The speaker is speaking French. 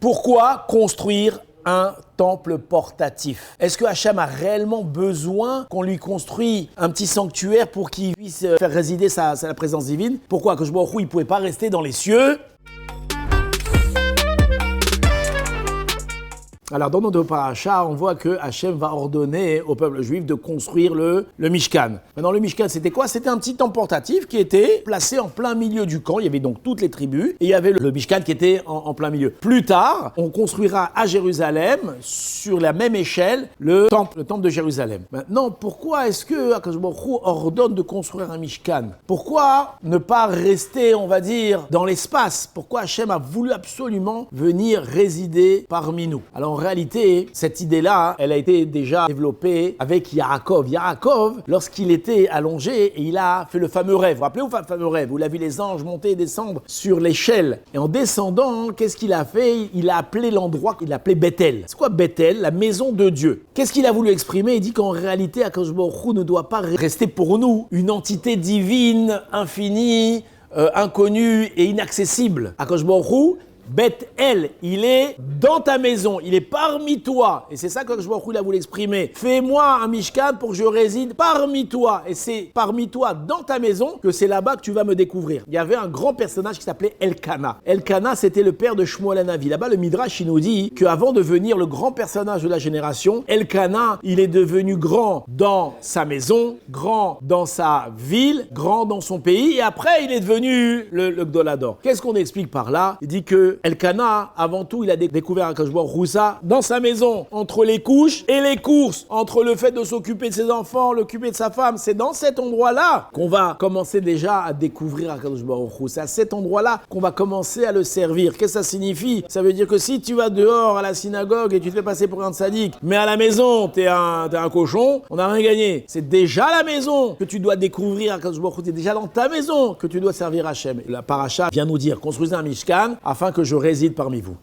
Pourquoi construire un temple portatif? Est-ce que Hachem a réellement besoin qu'on lui construise un petit sanctuaire pour qu'il puisse faire résider sa présence divine? Pourquoi? Que je vois il ne pouvait pas rester dans les cieux? Alors, dans notre paracha, on voit que Hachem va ordonner au peuple juif de construire le Mishkan. Maintenant, le Mishkan, c'était quoi? C'était un petit temple portatif qui était placé en plein milieu du camp. Il y avait donc toutes les tribus et il y avait le Mishkan qui était en plein milieu. Plus tard, on construira à Jérusalem, sur la même échelle, le temple de Jérusalem. Maintenant, pourquoi est-ce que Akadosh Baruch Hu ordonne de construire un Mishkan? Pourquoi ne pas rester, on va dire, dans l'espace? Pourquoi Hachem a voulu absolument venir résider parmi nous? Alors, en réalité, cette idée-là, elle a été déjà développée avec Yaakov. Yaakov, lorsqu'il était allongé, il a fait le fameux rêve. Vous vous rappelez le fameux rêve où il a vu les anges monter et descendre sur l'échelle. Et en descendant, qu'est-ce qu'il a fait? Il a appelé l'endroit, il l'a appelé Bethel. C'est quoi Bethel? La maison de Dieu. Qu'est-ce qu'il a voulu exprimer? Il dit qu'en réalité, Akadosh Baruch Hu ne doit pas rester pour nous une entité divine, infinie, inconnue et inaccessible. Akadosh Baruch Hu, Beth-El, il est dans ta maison, il est parmi toi. Et c'est ça que je vois il a voulu exprimer. Fais-moi un Mishkan pour que je réside parmi toi. Et c'est parmi toi, dans ta maison, que c'est là-bas que tu vas me découvrir. Il y avait un grand personnage qui s'appelait Elkana. Elkana, c'était le père de Shmuel Hanavi. Là-bas, le Midrash, il nous dit qu'avant de devenir le grand personnage de la génération, Elkana, il est devenu grand dans sa maison, grand dans sa ville, grand dans son pays. Et après, il est devenu le Gdolador. Qu'est-ce qu'on explique par là? Il dit que Elkana, avant tout, il a découvert Akadosh Baruch Hu dans sa maison, entre les couches et les courses, entre le fait de s'occuper de ses enfants, l'occuper de sa femme. C'est dans cet endroit-là qu'on va commencer déjà à découvrir Akadosh Baruch Hu. C'est à cet endroit-là qu'on va commencer à le servir. Qu'est-ce que ça signifie? Ça veut dire que si tu vas dehors à la synagogue et tu te fais passer pour un tzaddik, mais à la maison, t'es un cochon, on n'a rien gagné. C'est déjà à la maison que tu dois découvrir Akadosh Baruch Hu. C'est déjà dans ta maison que tu dois servir Hachem. La paracha vient nous dire, construisez un Mishkan afin que je réside parmi vous.